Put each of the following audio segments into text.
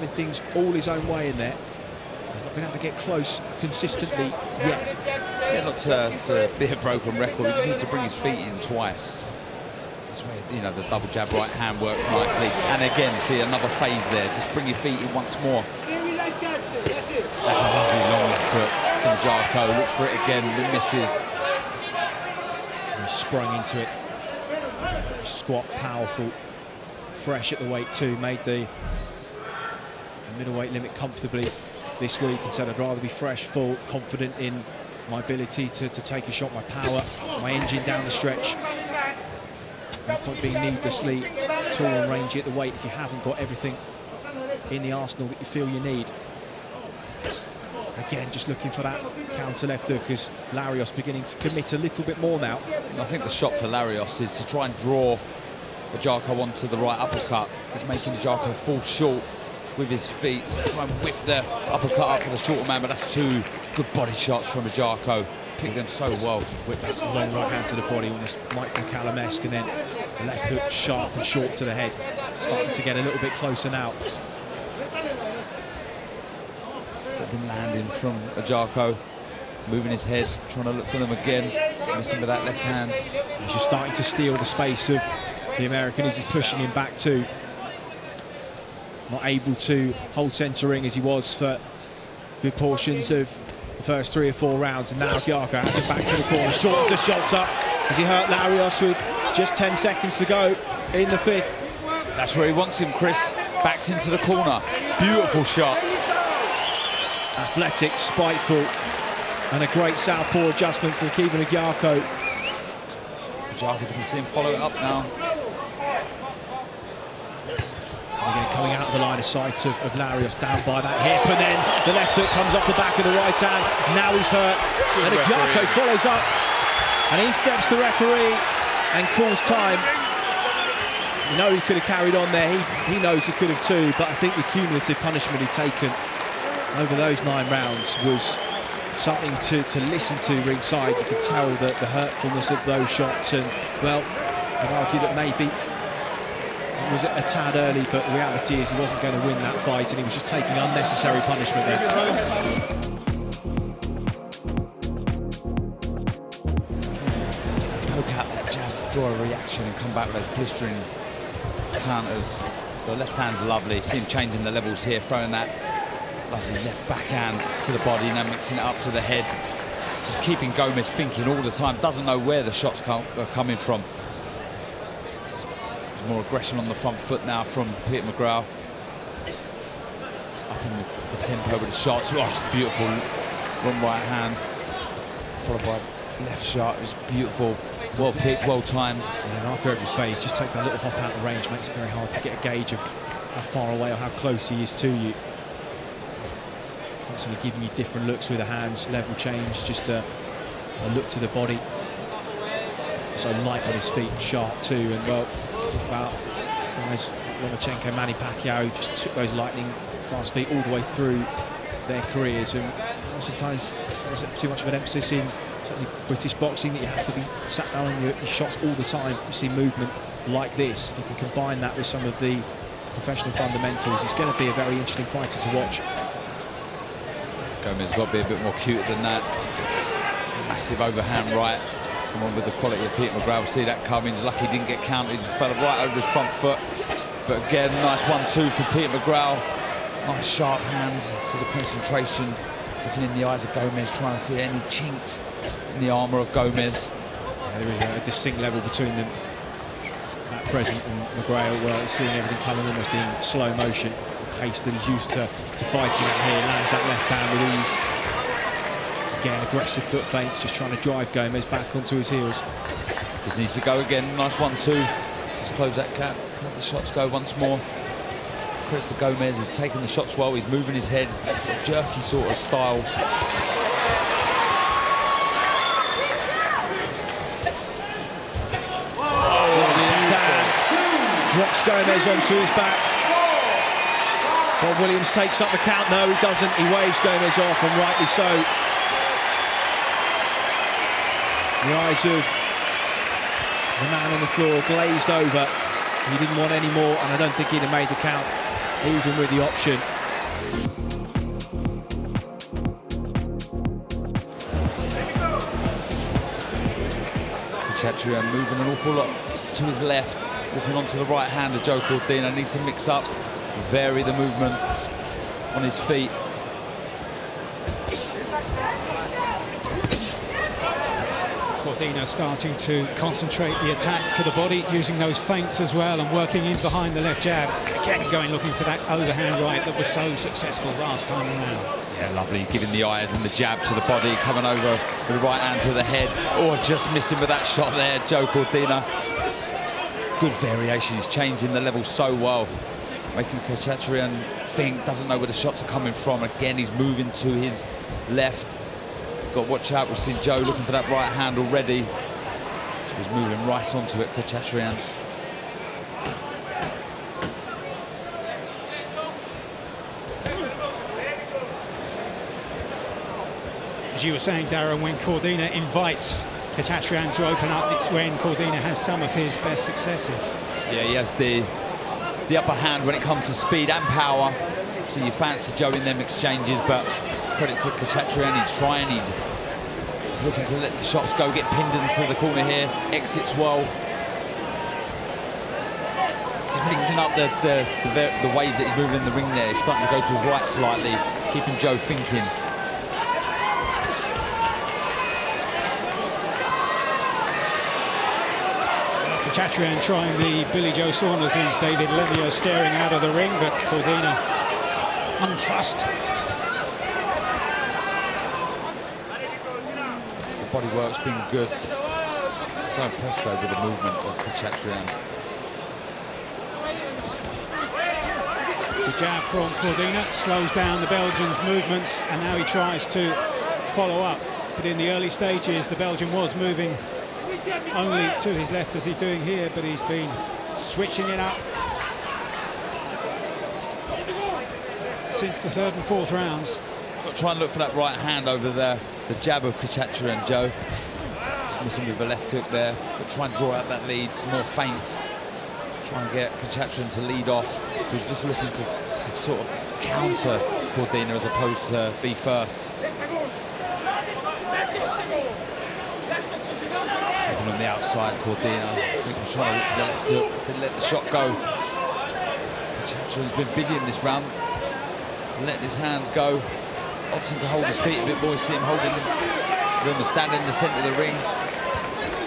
having things all his own way in there. He's not been able to get close consistently yet. Yeah, not to be a broken record, he just needs to bring his feet in twice. That's where, you know, the double jab right hand works nicely. And again, see another phase there. Just bring your feet in once more. That's a lovely long left hook from Jarko. Looks for it again, but misses. And he sprung into it. Squat, powerful, fresh at the weight too. Made the middleweight limit comfortably this week and said I'd rather be fresh, full, confident in my ability to take a shot, my power, my engine down the stretch. Not being needlessly tall and rangy at the weight if you haven't got everything in the arsenal that you feel you need. Again, just looking for that counter left hook as Larios beginning to commit a little bit more now. I think the shot for Larios is to try and draw Jarko onto the right uppercut. He's making Jarko fall short with his feet. Try and whip the uppercut up for the shorter man, but that's two good body shots from Jarko. Picked them so well. Whip that long right hand to the body, almost Mike McCallum-esque, and then the left hook sharp and short to the head. Starting to get a little bit closer now. Been landing from Jarko, moving his head, trying to look for them again, missing with that left hand. He's just starting to steal the space of the American as he's pushing him back too. Not able to hold centering as he was for good portions of the first 3 or 4 rounds, and now Jarko has it back to the corner, short the shots up as he hurt Larios with just 10 seconds to go in the 5th. That's where he wants him, Chris. Backs into the corner. Beautiful shots. Athletic, spiteful, and a great southpaw adjustment from Kevin Jarko. Jarko, you can see him follow it up now. And again, coming out of the line of sight of Larios, down by that hip, and then the left hook comes off the back of the right hand. Now he's hurt, and Jarko follows up, and he steps the referee and calls time. You know he could have carried on there. He knows he could have too, but I think the cumulative punishment he'd taken over those 9 rounds was something to listen to ringside. You could tell the hurtfulness of those shots, and well, I'd argue that maybe it was a tad early, but the reality is he wasn't going to win that fight, and he was just taking unnecessary punishment there. Poke out that jab, draw a reaction, and come back with those blistering counters. The left hand's lovely. See him changing the levels here, throwing that lovely left backhand to the body, now mixing it up to the head. Just keeping Gomez thinking all the time, doesn't know where the shots are coming from. There's more aggression on the front foot now from Peter McGraw. It's up in the tempo with the shots. Oh, beautiful long right hand, followed by left shot. It was beautiful, well picked, well timed. And after every phase, just take that little hop out of range, makes it very hard to get a gauge of how far away or how close he is to you. Constantly giving you different looks with the hands, level change, just a look to the body. So light on his feet, sharp too, and well, about guys Lomachenko, Manny Pacquiao just took those lightning fast feet all the way through their careers, and sometimes there's too much of an emphasis in certainly British boxing that you have to be sat down on your shots all the time. You see movement like this, if you can combine that with some of the professional fundamentals, it's going to be a very interesting fighter to watch. Gomez has got to be a bit more cute than that. Massive overhand right. Someone with the quality of Peter McGraw will see that coming. He's lucky he didn't get counted. He just fell right over his front foot. But again, nice 1-2 for Peter McGraw. Nice sharp hands. So the concentration, looking in the eyes of Gomez, trying to see any chinks in the armour of Gomez. Yeah, there is a distinct level between them at present, and McGraw, well, seeing everything coming almost in slow motion. Pace that he's used to fighting at here, lands that left hand with ease. Again, aggressive foot feints, just trying to drive Gomez back onto his heels. Just needs to go again, nice 1-2. Just close that gap, let the shots go once more. Credit to Gomez, he's taking the shots well, he's moving his head, jerky sort of style. Drops Gomez onto his back. Bob Williams takes up the count. No, he doesn't. He waves Gomez off, and rightly so. The eyes of the man on the floor glazed over. He didn't want any more, and I don't think he'd have made the count, even with the option. Chatrian moving an awful lot to his left, walking onto the right hand of Joe Cordina. Needs to mix up, vary the movement on his feet. Cordina starting to concentrate the attack to the body, using those feints as well and working in behind the left jab. And again, going looking for that overhand right that was so successful last time around. Yeah, lovely, giving the eyes and the jab to the body, coming over with the right hand to the head. Oh, just missing with that shot there, Joe Cordina. Good variation, he's changing the level so well. Making Chatrian think, doesn't know where the shots are coming from. Again, he's moving to his left. Got to watch out, we've seen Joe looking for that right hand already. So he's moving right onto it, Chatrian. As you were saying, Darren, when Cordina invites Chatrian to open up, it's when Cordina has some of his best successes. Yeah, he has the upper hand when it comes to speed and power. So you fancy Joe in them exchanges, but credit to Chatrian, he's trying, he's looking to let the shots go, get pinned into the corner here, exits well. Just mixing up the ways that he's moving in the ring there. He's starting to go to his right slightly, keeping Joe thinking. Chatrian trying the Billy Joe Saunders' David Lemieux staring out of the ring, but Cordina unfussed. The bodywork's been good. So impressed though with the movement of Chatrian. The jab from Cordina slows down the Belgian's movements, and now he tries to follow up. But in the early stages, the Belgian was moving only to his left as he's doing here, but he's been switching it up since the third and fourth rounds. Got to try and look for that right hand over there, the jab of Chatrian, Joe. Just missing with the left hook there. Got to try and draw out that lead, some more feints. Try and get Chatrian to lead off, who's just looking to sort of counter Cordina as opposed to be first. On the outside, Cordina, I think was trying to look for the left hook, didn't let the shot go. Chatrian's been busy in this round, letting his hands go, opting to hold his feet a bit more. You see him holding them, standing in the centre of the ring.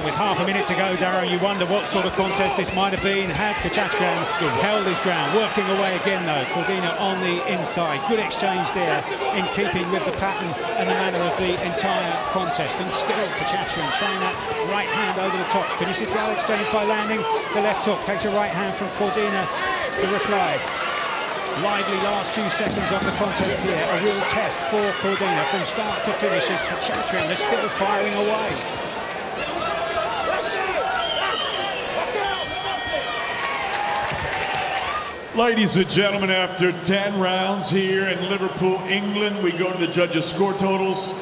With half a minute to go, Darrow, you wonder what sort of contest this might have been had Chatrian held his ground. Working away again though, Cordina on the inside. Good exchange there in keeping with the pattern and the manner of the entire contest. And still Chatrian trying that right hand over the top. Finishes the exchange by landing the left hook. Takes a right hand from Cordina to reply. Lively last few seconds of the contest here. A real test for Cordina from start to finish as Chatrian is still firing away. Ladies and gentlemen, after 10 rounds here in Liverpool, England, we go to the judges' score totals.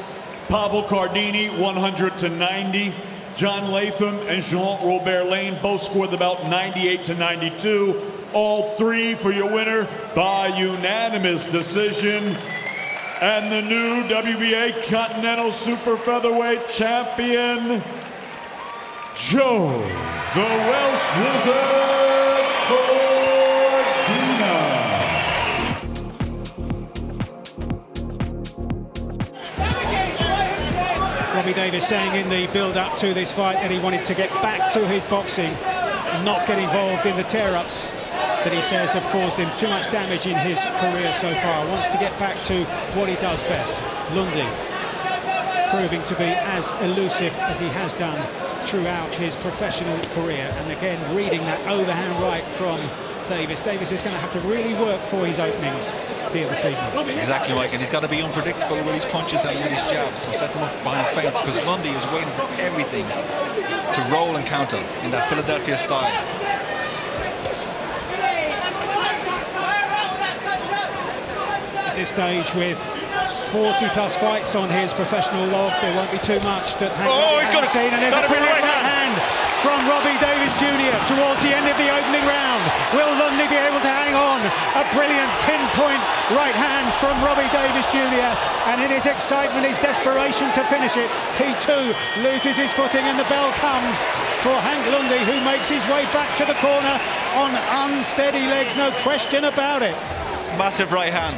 Pavel Cardini, 100-90. John Latham and Jean-Robert Lane both scored the bout 98-92. All three for your winner by unanimous decision. And the new WBA Continental Super Featherweight Champion, Joe, the Welsh Wizard, Robbie Davis saying in the build-up to this fight that he wanted to get back to his boxing and not get involved in the tear-ups that he says have caused him too much damage in his career so far. Wants to get back to what he does best. Lundy proving to be as elusive as he has done throughout his professional career. And again, reading that overhand right from Davis. Davis is going to have to really work for his openings here this evening. Exactly, Mike, and he's got to be unpredictable with his punches and with his jabs and set them up behind feints, because Lundy is waiting for everything to roll and counter in that Philadelphia style. At this stage, with 40-plus fights on his professional log, there won't be too much that hasn't seen. And there's a brilliant right hand from Robbie Davis Jr. towards the end of the opening round. Will Lundy be able to hang on A brilliant pinpoint right hand from Robbie Davies Jr. And in his excitement, his desperation to finish it, he too loses his footing, and the bell comes for Hank Lundy, who makes his way back to the corner on unsteady legs, no question about it. Massive right hand.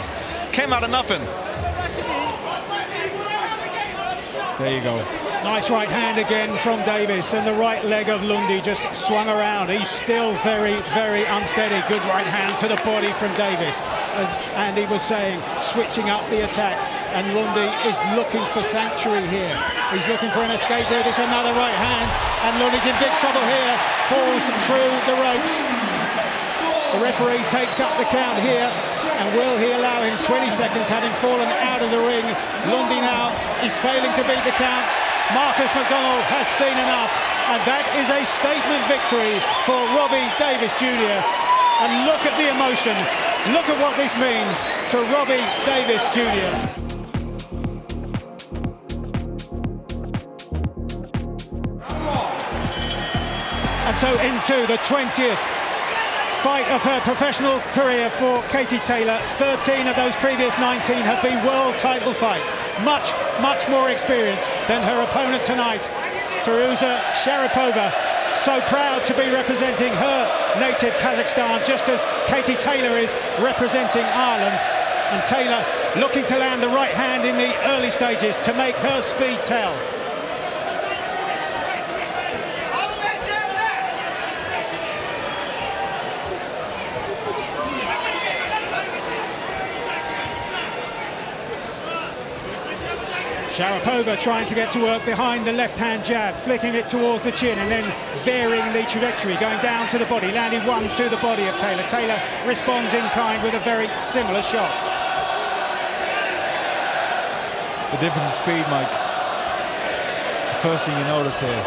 Came out of nothing. There you go. Nice right hand again from Davies, and the right leg of Lundy just swung around. He's still very, very unsteady. Good right hand to the body from Davies. As Andy was saying, switching up the attack, and Lundy is looking for sanctuary here. He's looking for an escape route. It's another right hand, and Lundy's in big trouble here. Falls through the ropes. The referee takes up the count here, and will he allow him 20 seconds having fallen out of the ring? Lundy now is failing to beat the count. Marcus McDonald has seen enough, and that is a statement victory for Robbie Davies Jr. And look at the emotion. Look at what this means to Robbie Davies Jr. And so into the 20th fight of her professional career for Katie Taylor. 13 of those previous 19 have been world title fights. Much, much more experience than her opponent tonight, Firuza Sharipova. So proud to be representing her native Kazakhstan, just as Katie Taylor is representing Ireland. And Taylor looking to land the right hand in the early stages to make her speed tell. Sharipova trying to get to work behind the left-hand jab, flicking it towards the chin and then varying the trajectory, going down to the body, landing one to the body of Taylor. Taylor responds in kind with a very similar shot. The difference in speed, Mike. It's the first thing you notice here.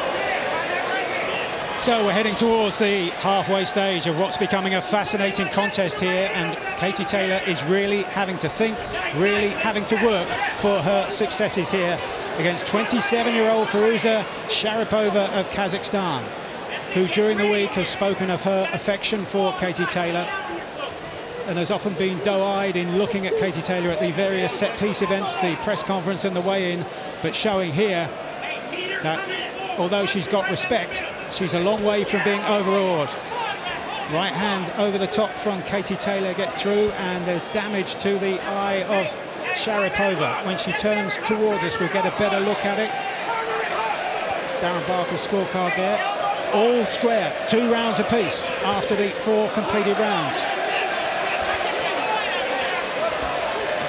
So we're heading towards the halfway stage of what's becoming a fascinating contest here, and Katie Taylor is really having to think, really having to work for her successes here against 27-year-old Firuza Sharipova of Kazakhstan, who during the week has spoken of her affection for Katie Taylor and has often been doe-eyed in looking at Katie Taylor at the various set-piece events, the press conference and the weigh-in, but showing here that although she's got respect, she's a long way from being overawed. Right hand over the top from Katie Taylor gets through, and there's damage to the eye of Sharipova. When she turns towards us, we'll get a better look at it. Darren Barker's scorecard there. All square, 2 rounds apiece after the 4 completed rounds.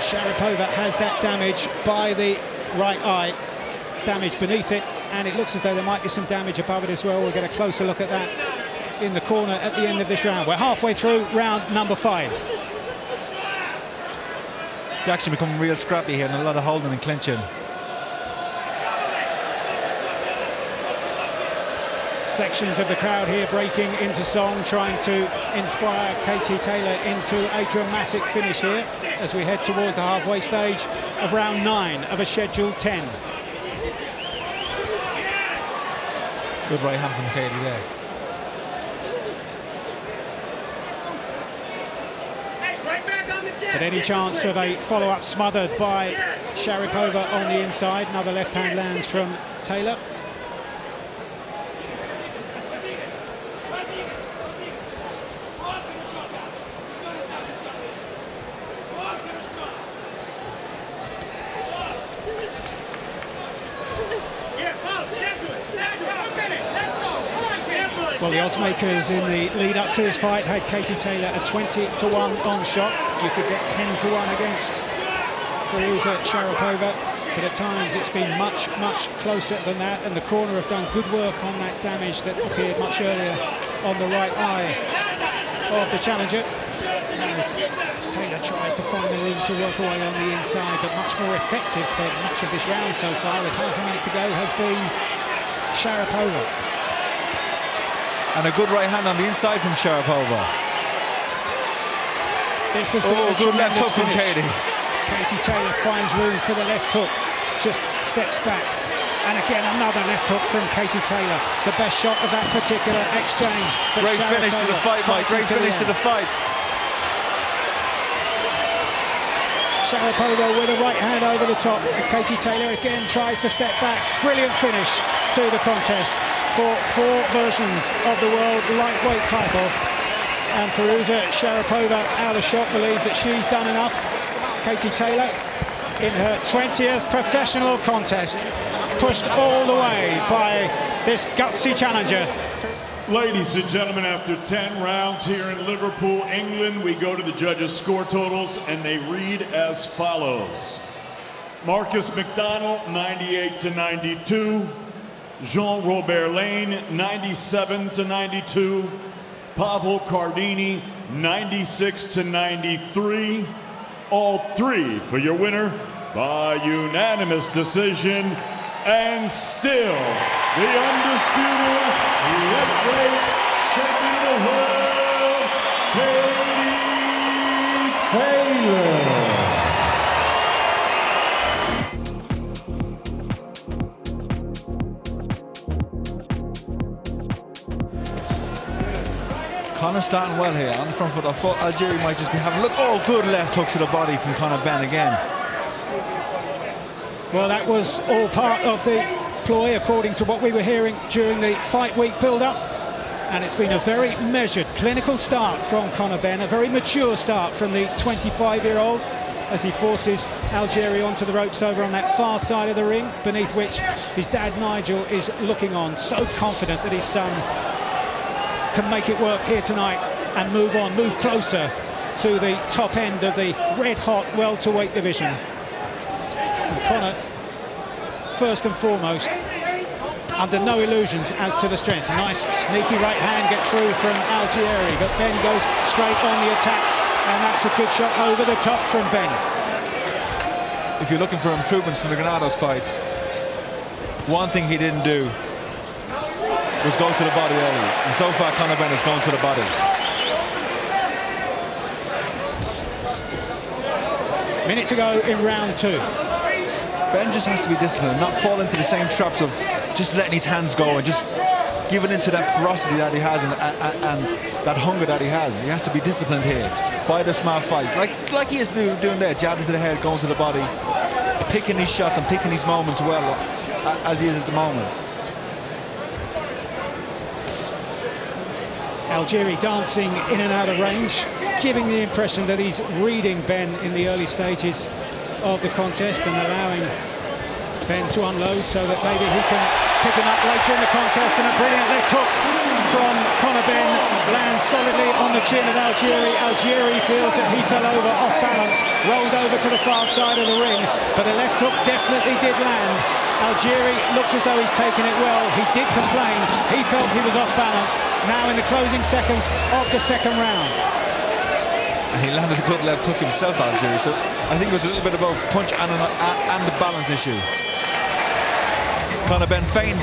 Sharipova has that damage by the right eye, damage beneath it, and it looks as though there might be some damage above it as well. We'll get a closer look at that in the corner at the end of this round. We're halfway through round number 5. It's actually becoming real scrappy here, and a lot of holding and clinching. Sections of the crowd here breaking into song, trying to inspire Katie Taylor into a dramatic finish here as we head towards the halfway stage of round 9 of a scheduled 10. Good right hand from Katie there. But any chance of a follow-up smothered by Sharipova on the inside. Another left hand lands from Taylor. Well, the odds makers in the lead up to this fight had Katie Taylor a 20-1 on shot. You could get 10-1 against Firuza Sharipova, but at times it's been much, much closer than that, and the corner have done good work on that damage that appeared much earlier on the right eye of the challenger. As Taylor tries to find the room to work away on the inside, but much more effective for much of this round so far, with half a minute to go, has been Sharipova. And a good right hand on the inside from Sharipova. This has been a good left hook from finish. Katie. Katie Taylor finds room for the left hook, just steps back. And again, another left hook from Katie Taylor. The best shot of that particular exchange. Great finish to the fight, Mike. Great finish to the fight. Sharapova with a right hand over the top. And Katie Taylor again tries to step back. Brilliant finish to the contest for 4 versions of the world lightweight title. And Firuza Sharapova, out of shot, believes that she's done enough. Katie Taylor, in her 20th professional contest, pushed all the way by this gutsy challenger. Ladies and gentlemen, after 10 rounds here in Liverpool, England, we go to the judges' score totals, and they read as follows. Marcus McDonald, 98-92. Jean-Robert Lane, 97-92. Pavel Cardini, 96-93. All 3 for your winner by unanimous decision. And still, the undisputed lightweight champion of the world, Katie Taylor. Conor starting well here on the front foot. I thought Algieri might just be having a look. Oh, good left hook to the body from Conor Benn again. Well, that was all part of the ploy, according to what we were hearing during the fight week build-up. And it's been a very measured, clinical start from Conor Benn, a very mature start from the 25-year-old, as he forces Algieri onto the ropes over on that far side of the ring, beneath which his dad Nigel is looking on, so confident that his son can make it work here tonight and move on, move closer to the top end of the red-hot welterweight division. And Conor, first and foremost, under no illusions as to the strength. Nice sneaky right hand gets through from Algieri, but Benn goes straight on the attack, and that's a good shot over the top from Benn. If you're looking for improvements from the Granados fight, one thing he didn't do was go to the body early, and so far Conor Benn is going to the body. Minute to go in round 2. Ben just has to be disciplined, not fall into the same traps of just letting his hands go and just giving into that ferocity that he has and that hunger that he has. He has to be disciplined here. Fight a smart fight, like he is doing there, jabbing to the head, going to the body, picking his shots and picking his moments well, as he is at the moment. Algieri dancing in and out of range, giving the impression that he's reading Benn in the early stages of the contest and allowing Benn to unload so that maybe he can pick him up later in the contest. And a brilliant left hook from Conor Benn lands solidly on the chin of Algieri. Algieri feels that he fell over off balance, rolled over to the far side of the ring, but a left hook definitely did land. Algieri looks as though he's taken it well. He did complain. He felt he was off balance. Now in the closing seconds of the second round. And he landed a good left hook himself, Algieri, so I think it was a little bit of both punch and the balance issue. Conor Benn, feint,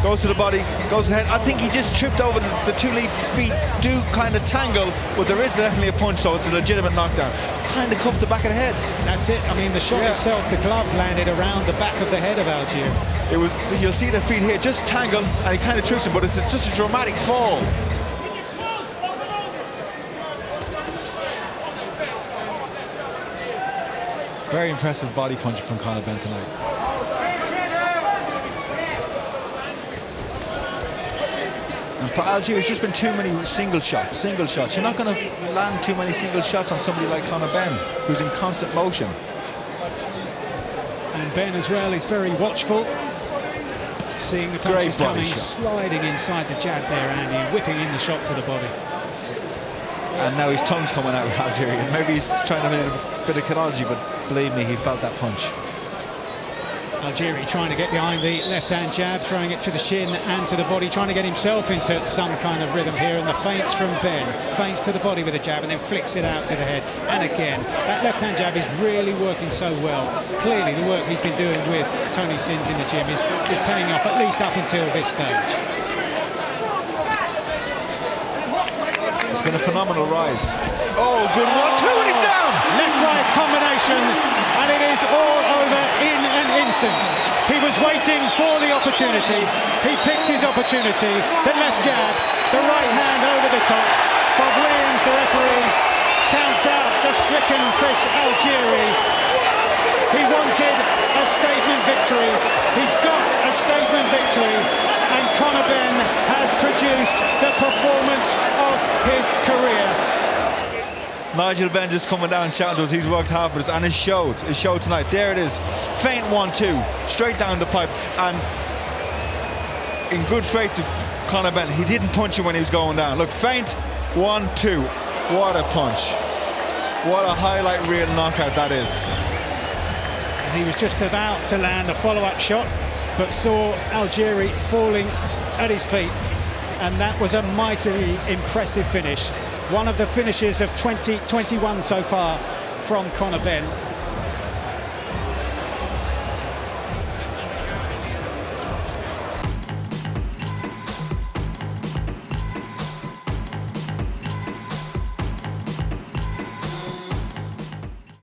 goes to the body, goes ahead. I think he just tripped over the 2 lead feet, do kind of tangle, but there is definitely a punch, so it's a legitimate knockdown. Kind of cuffed the back of the head. That's it. I mean, the shot itself, the glove landed around the back of the head of Algieri. It was. You'll see the feet here, just tangle, and he kind of trips him, but it's just a dramatic fall. Very impressive body punch from Conor Benn tonight. And for Algieri, it's just been too many single shots. You're not going to land too many single shots on somebody like Conor Benn, who's in constant motion. And Benn as well is very watchful, seeing the punches coming, sliding inside the jab there, Andy, whipping in the shot to the body. And now his tongue's coming out with Algieri, and maybe he's trying to make a bit of chronology, but believe me, he felt that punch. Algieri trying to get behind the left-hand jab, throwing it to the shin and to the body, trying to get himself into some kind of rhythm here, and the feints from Benn. Feints to the body with a jab and then flicks it out to the head. And again, that left-hand jab is really working so well. Clearly, the work he's been doing with Tony Sims in the gym is paying off, at least up until this stage. It's been a phenomenal rise. Oh, good 1-2, and he's down! Left-right combination, and it is all over in an instant. He was waiting for the opportunity. He picked his opportunity. The left jab, the right hand over the top. Bob Williams, the referee, counts out the stricken Chris Algieri. He wanted a statement victory. He's got a statement victory, and Conor Benn has produced the performance of his career. Nigel Benn just coming down shouting to us, he's worked hard for this, and it showed tonight. There it is, feint 1-2, straight down the pipe, and in good faith to Conor Benn, he didn't punch him when he was going down. Look, feint 1-2, what a punch. What a highlight reel knockout that is. And he was just about to land a follow-up shot, but saw Algieri falling at his feet, and that was a mightily impressive finish. One of the finishes of 2021 so far from Conor Benn.